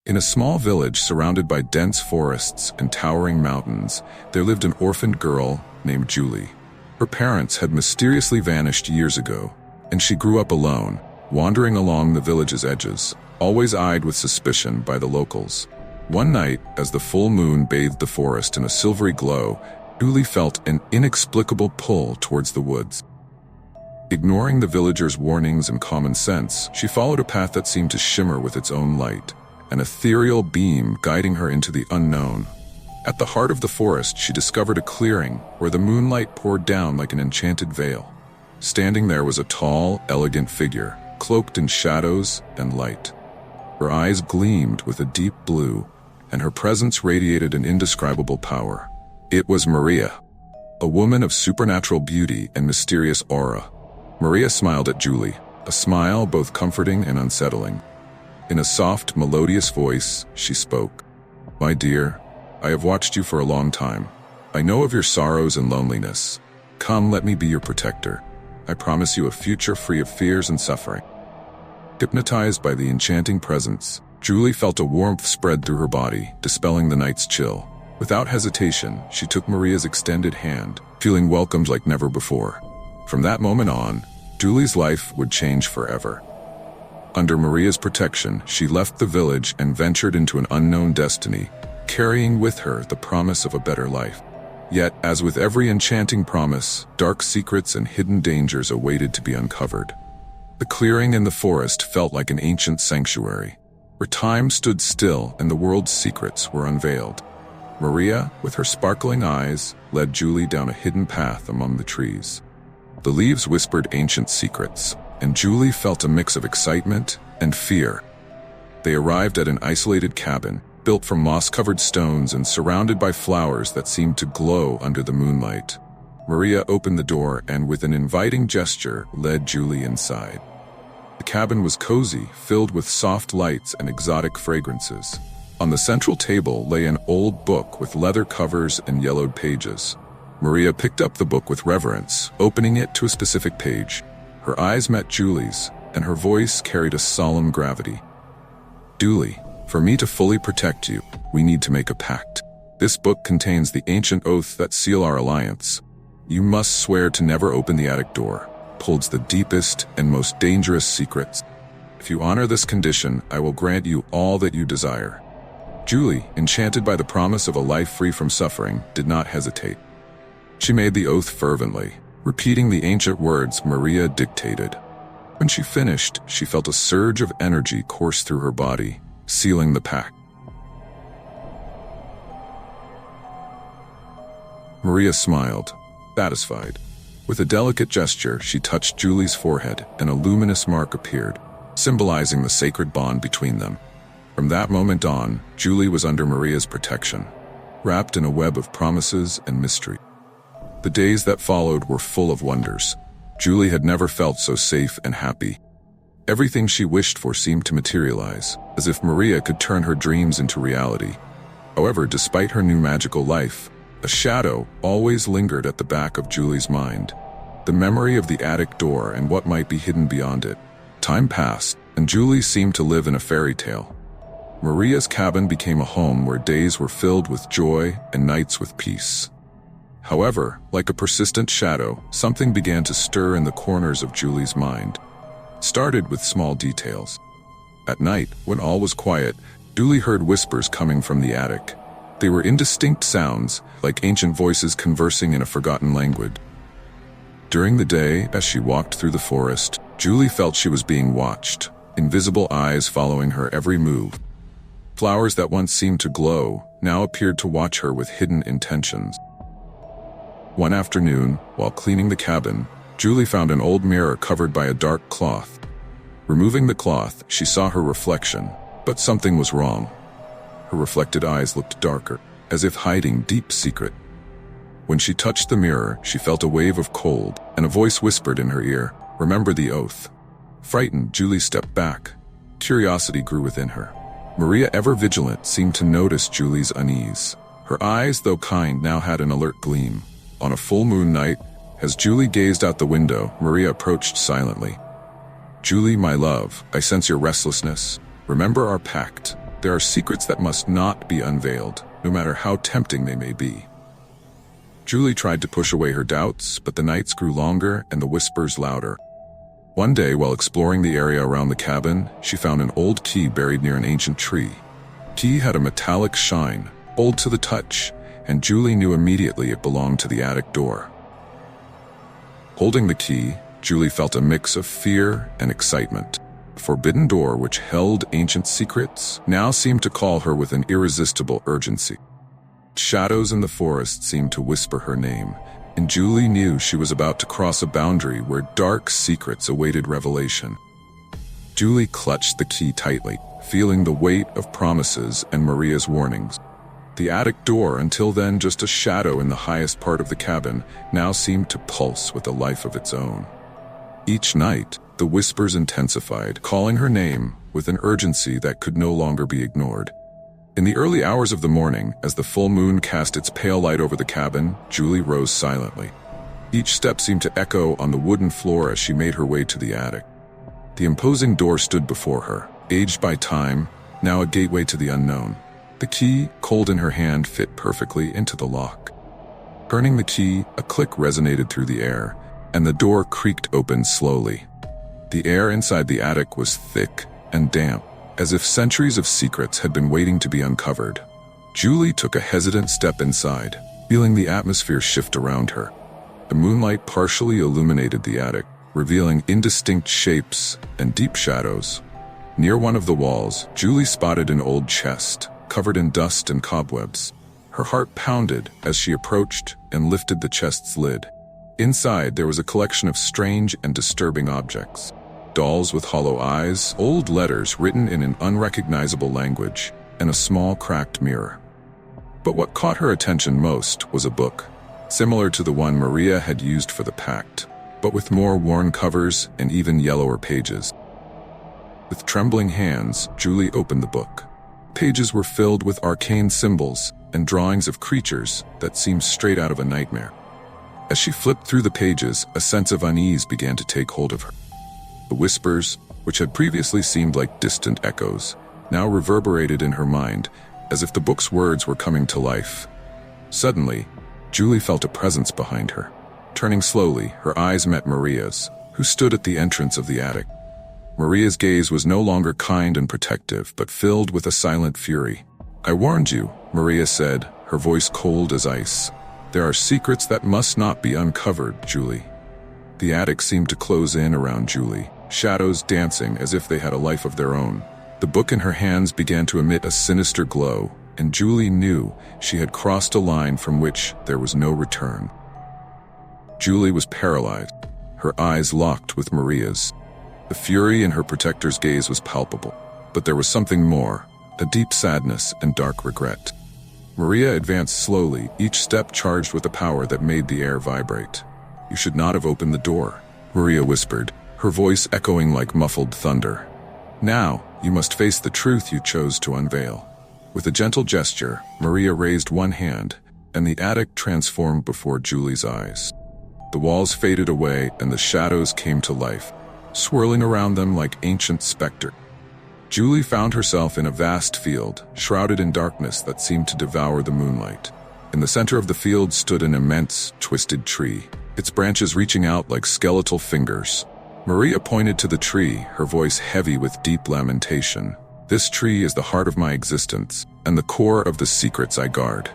In a small village surrounded by dense forests and towering mountains, there lived an orphaned girl named Julie. Her parents had mysteriously vanished years ago, and she grew up alone, wandering along the village's edges, always eyed with suspicion by the locals. One night, as the full moon bathed the forest in a silvery glow, Julie felt an inexplicable pull towards the woods. Ignoring the villagers' warnings and common sense, she followed a path that seemed to shimmer with its own light, an ethereal beam guiding her into the unknown. At the heart of the forest, she discovered a clearing where the moonlight poured down like an enchanted veil. Standing there was a tall, elegant figure, cloaked in shadows and light. Her eyes gleamed with a deep blue, and her presence radiated an indescribable power. It was Maria, a woman of supernatural beauty and mysterious aura. Maria smiled at Julie, a smile both comforting and unsettling. In a soft, melodious voice, she spoke. "My dear, I have watched you for a long time. I know of your sorrows and loneliness. Come, let me be your protector. I promise you a future free of fears and suffering." Hypnotized by the enchanting presence, Julie felt a warmth spread through her body, dispelling the night's chill. Without hesitation, she took Maria's extended hand, feeling welcomed like never before. From that moment on, Julie's life would change forever. Under Maria's protection, she left the village and ventured into an unknown destiny, carrying with her the promise of a better life. Yet, as with every enchanting promise, dark secrets and hidden dangers awaited to be uncovered. The clearing in the forest felt like an ancient sanctuary, where time stood still and the world's secrets were unveiled. Maria, with her sparkling eyes, led Julie down a hidden path among the trees. The leaves whispered ancient secrets, and Julie felt a mix of excitement and fear. They arrived at an isolated cabin, built from moss-covered stones and surrounded by flowers that seemed to glow under the moonlight. Maria opened the door and, with an inviting gesture, led Julie inside. The cabin was cozy, filled with soft lights and exotic fragrances. On the central table lay an old book with leather covers and yellowed pages. Maria picked up the book with reverence, opening it to a specific page. Her eyes met Julie's, and her voice carried a solemn gravity. "Julie, for me to fully protect you, we need to make a pact. This book contains the ancient oaths that seal our alliance. You must swear to never open the attic door. It holds the deepest and most dangerous secrets. If you honor this condition, I will grant you all that you desire." Julie, enchanted by the promise of a life free from suffering, did not hesitate. She made the oath fervently, repeating the ancient words Maria dictated. When she finished, she felt a surge of energy course through her body, sealing the pact. Maria smiled, satisfied. With a delicate gesture, she touched Julie's forehead, and a luminous mark appeared, symbolizing the sacred bond between them. From that moment on, Julie was under Maria's protection, wrapped in a web of promises and mystery. The days that followed were full of wonders. Julie had never felt so safe and happy. Everything she wished for seemed to materialize, as if Maria could turn her dreams into reality. However, despite her new magical life, a shadow always lingered at the back of Julie's mind. The memory of the attic door and what might be hidden beyond it. Time passed, and Julie seemed to live in a fairy tale. Maria's cabin became a home where days were filled with joy and nights with peace. However, like a persistent shadow, something began to stir in the corners of Julie's mind. It started with small details. At night, when all was quiet, Julie heard whispers coming from the attic. They were indistinct sounds, like ancient voices conversing in a forgotten language. During the day, as she walked through the forest, Julie felt she was being watched, invisible eyes following her every move. Flowers that once seemed to glow now appeared to watch her with hidden intentions. One afternoon, while cleaning the cabin, Julie found an old mirror covered by a dark cloth. Removing the cloth, she saw her reflection, but something was wrong. Her reflected eyes looked darker, as if hiding deep secret. When she touched the mirror, she felt a wave of cold, and a voice whispered in her ear, "Remember the oath." Frightened, Julie stepped back. Curiosity grew within her. Maria, ever vigilant, seemed to notice Julie's unease. Her eyes, though kind, now had an alert gleam. On a full moon night, as Julie gazed out the window, Maria approached silently. "Julie, my love, I sense your restlessness. Remember our pact. There are secrets that must not be unveiled, no matter how tempting they may be. Julie tried to push away her doubts, but the nights grew longer and the whispers louder. One day, while exploring the area around the cabin, she found an old key buried near an ancient tree. The key had a metallic shine, old to the touch, and Julie knew immediately it belonged to the attic door. Holding the key, Julie felt a mix of fear and excitement. The forbidden door, which held ancient secrets, now seemed to call her with an irresistible urgency. Shadows in the forest seemed to whisper her name, and Julie knew she was about to cross a boundary where dark secrets awaited revelation. Julie clutched the key tightly, feeling the weight of promises and Maria's warnings. The attic door, until then just a shadow in the highest part of the cabin, now seemed to pulse with a life of its own. Each night, the whispers intensified, calling her name with an urgency that could no longer be ignored. In the early hours of the morning, as the full moon cast its pale light over the cabin, Julie rose silently. Each step seemed to echo on the wooden floor as she made her way to the attic. The imposing door stood before her, aged by time, now a gateway to the unknown. The key, cold in her hand, fit perfectly into the lock. Turning the key, a click resonated through the air, and the door creaked open slowly. The air inside the attic was thick and damp, as if centuries of secrets had been waiting to be uncovered. Julie took a hesitant step inside, feeling the atmosphere shift around her. The moonlight partially illuminated the attic, revealing indistinct shapes and deep shadows. Near one of the walls, Julie spotted an old chest, covered in dust and cobwebs. Her heart pounded as she approached and lifted the chest's lid. Inside, there was a collection of strange and disturbing objects. Dolls with hollow eyes, old letters written in an unrecognizable language, and a small cracked mirror. But what caught her attention most was a book, similar to the one Maria had used for the pact, but with more worn covers and even yellower pages. With trembling hands, Julie opened the book. Pages were filled with arcane symbols and drawings of creatures that seemed straight out of a nightmare. As she flipped through the pages, a sense of unease began to take hold of her. The whispers, which had previously seemed like distant echoes, now reverberated in her mind, as if the book's words were coming to life. Suddenly, Julie felt a presence behind her. Turning slowly, her eyes met Maria's, who stood at the entrance of the attic. Maria's gaze was no longer kind and protective, but filled with a silent fury. "I warned you," Maria said, her voice cold as ice. "There are secrets that must not be uncovered, Julie." The attic seemed to close in around Julie, shadows dancing as if they had a life of their own. The book in her hands began to emit a sinister glow, and Julie knew she had crossed a line from which there was no return. Julie was paralyzed, her eyes locked with Maria's. The fury in her protector's gaze was palpable, but there was something more, a deep sadness and dark regret. Maria advanced slowly, each step charged with a power that made the air vibrate. "You should not have opened the door," Maria whispered, her voice echoing like muffled thunder. "Now, you must face the truth you chose to unveil." With a gentle gesture, Maria raised one hand, and the attic transformed before Julie's eyes. The walls faded away and the shadows came to life, swirling around them like ancient specters. Julie found herself in a vast field, shrouded in darkness that seemed to devour the moonlight. In the center of the field stood an immense, twisted tree, its branches reaching out like skeletal fingers. Maria pointed to the tree, her voice heavy with deep lamentation. "This tree is the heart of my existence, and the core of the secrets I guard.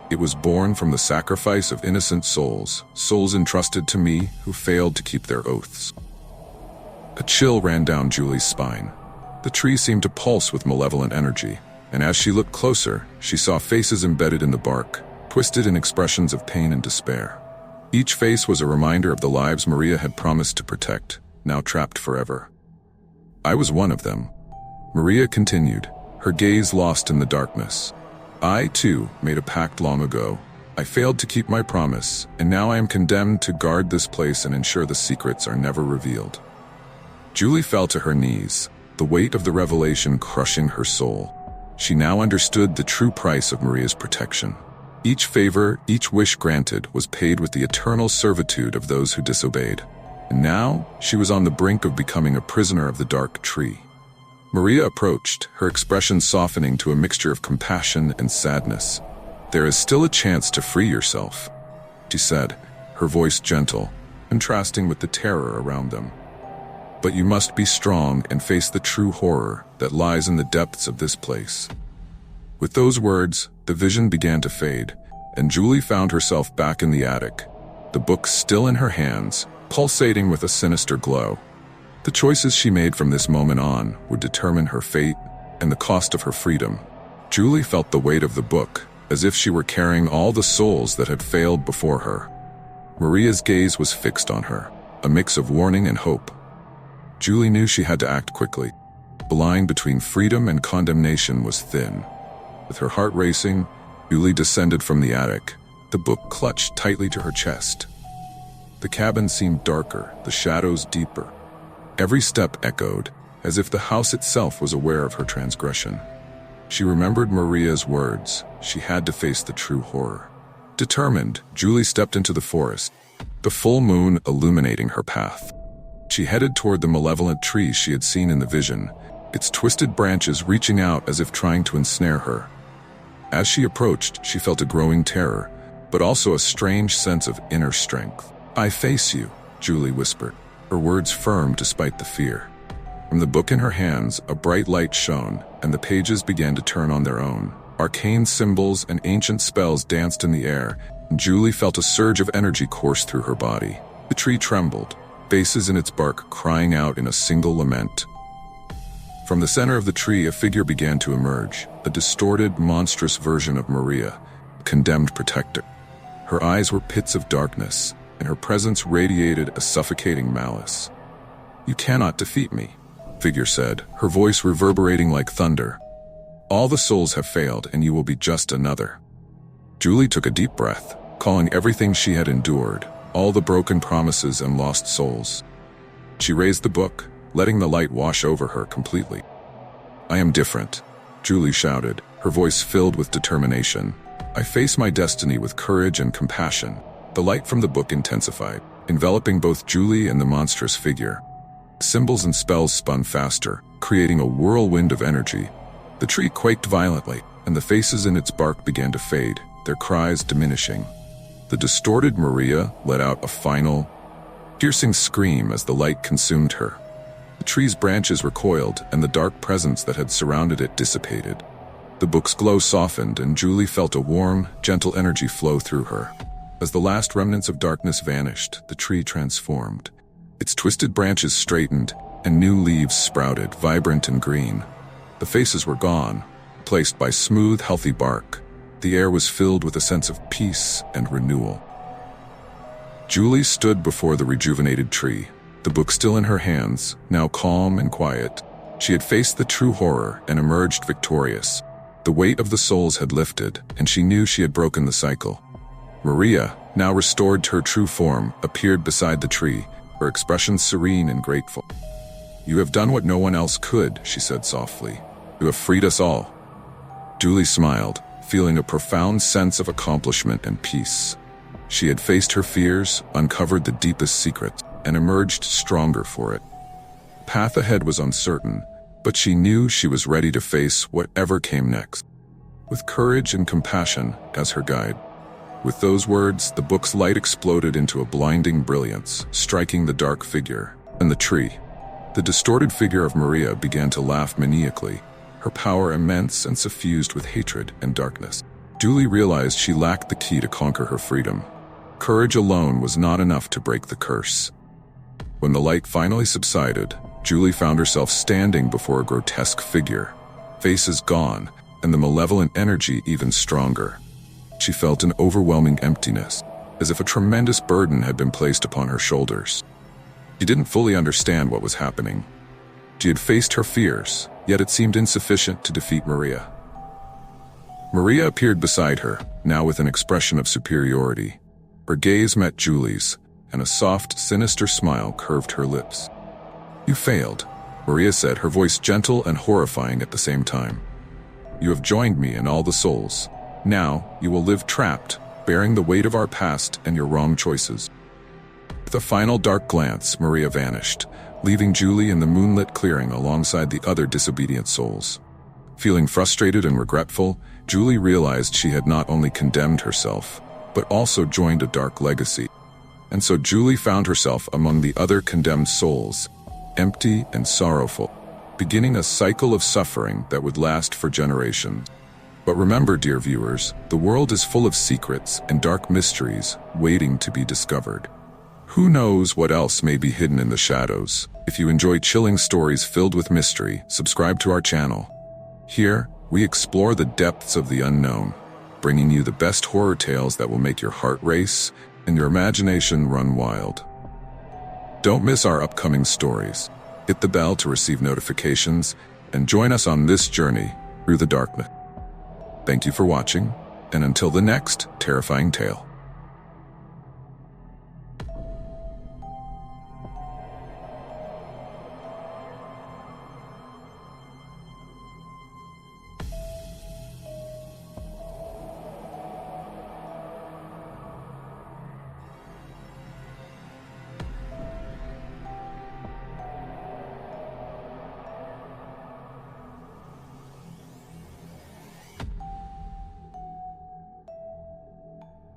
It was born from the sacrifice of innocent souls, souls entrusted to me who failed to keep their oaths." A chill ran down Julie's spine. The tree seemed to pulse with malevolent energy, and as she looked closer, she saw faces embedded in the bark, twisted in expressions of pain and despair. Each face was a reminder of the lives Maria had promised to protect, now trapped forever. "I was one of them," Maria continued, her gaze lost in the darkness. "I, too, made a pact long ago. I failed to keep my promise, and now I am condemned to guard this place and ensure the secrets are never revealed." Julie fell to her knees, the weight of the revelation crushing her soul. She now understood the true price of Maria's protection. Each favor, each wish granted, was paid with the eternal servitude of those who disobeyed. And now, she was on the brink of becoming a prisoner of the dark tree. Maria approached, her expression softening to a mixture of compassion and sadness. "There is still a chance to free yourself," she said, her voice gentle, contrasting with the terror around them. "But you must be strong and face the true horror that lies in the depths of this place." With those words, the vision began to fade, and Julie found herself back in the attic, the book still in her hands, pulsating with a sinister glow. The choices she made from this moment on would determine her fate and the cost of her freedom. Julie felt the weight of the book, as if she were carrying all the souls that had failed before her. Maria's gaze was fixed on her, a mix of warning and hope. Julie knew she had to act quickly. The line between freedom and condemnation was thin. With her heart racing, Julie descended from the attic, the book clutched tightly to her chest. The cabin seemed darker, the shadows deeper. Every step echoed, as if the house itself was aware of her transgression. She remembered Maria's words. She had to face the true horror. Determined, Julie stepped into the forest, the full moon illuminating her path. She headed toward the malevolent tree she had seen in the vision, its twisted branches reaching out as if trying to ensnare her. As she approached, she felt a growing terror, but also a strange sense of inner strength. "I face you," Julie whispered, her words firm despite the fear. From the book in her hands, a bright light shone, and the pages began to turn on their own. Arcane symbols and ancient spells danced in the air, and Julie felt a surge of energy course through her body. The tree trembled, faces in its bark crying out in a single lament. From the center of the tree, a figure began to emerge, a distorted, monstrous version of Maria, a condemned protector. Her eyes were pits of darkness, and her presence radiated a suffocating malice. "You cannot defeat me," the figure said, her voice reverberating like thunder. "All the souls have failed, and you will be just another." Julie took a deep breath, calling everything she had endured, all the broken promises and lost souls. She raised the book, letting the light wash over her completely. "I am different," Julie shouted, her voice filled with determination. "I face my destiny with courage and compassion." The light from the book intensified, enveloping both Julie and the monstrous figure. Symbols and spells spun faster, creating a whirlwind of energy. The tree quaked violently, and the faces in its bark began to fade, their cries diminishing. The distorted Maria let out a final, piercing scream as the light consumed her. The tree's branches recoiled, and the dark presence that had surrounded it dissipated. The book's glow softened, and Julie felt a warm, gentle energy flow through her. As the last remnants of darkness vanished, the tree transformed. Its twisted branches straightened, and new leaves sprouted, vibrant and green. The faces were gone, replaced by smooth, healthy bark. The air was filled with a sense of peace and renewal. Julie stood before the rejuvenated tree, the book still in her hands, now calm and quiet. She had faced the true horror and emerged victorious. The weight of the souls had lifted, and she knew she had broken the cycle. Maria, now restored to her true form, appeared beside the tree, her expression serene and grateful. "You have done what no one else could," she said softly. "You have freed us all." Julie smiled, feeling a profound sense of accomplishment and peace. She had faced her fears, uncovered the deepest secrets, and emerged stronger for it. The path ahead was uncertain, but she knew she was ready to face whatever came next, with courage and compassion as her guide. With those words, the book's light exploded into a blinding brilliance, striking the dark figure and the tree. The distorted figure of Maria began to laugh maniacally, her power immense and suffused with hatred and darkness. Julie realized she lacked the key to conquer her freedom. Courage alone was not enough to break the curse. When the light finally subsided, Julie found herself standing before a grotesque figure, faces gone, and the malevolent energy even stronger. She felt an overwhelming emptiness, as if a tremendous burden had been placed upon her shoulders. She didn't fully understand what was happening. She had faced her fears, yet it seemed insufficient to defeat Maria. Maria appeared beside her, now with an expression of superiority. Her gaze met Julie's, and a soft, sinister smile curved her lips. "You failed," Maria said, her voice gentle and horrifying at the same time. "You have joined me in all the souls. Now, you will live trapped, bearing the weight of our past and your wrong choices." With a final dark glance, Maria vanished, leaving Julie in the moonlit clearing alongside the other disobedient souls. Feeling frustrated and regretful, Julie realized she had not only condemned herself, but also joined a dark legacy. And so Julie found herself among the other condemned souls, empty and sorrowful, beginning a cycle of suffering that would last for generations. But remember, dear viewers, the world is full of secrets and dark mysteries waiting to be discovered. Who knows what else may be hidden in the shadows? If you enjoy chilling stories filled with mystery, subscribe to our channel. Here, we explore the depths of the unknown, bringing you the best horror tales that will make your heart race and your imagination run wild. Don't miss our upcoming stories. Hit the bell to receive notifications and join us on this journey through the darkness. Thank you for watching, and until the next terrifying tale.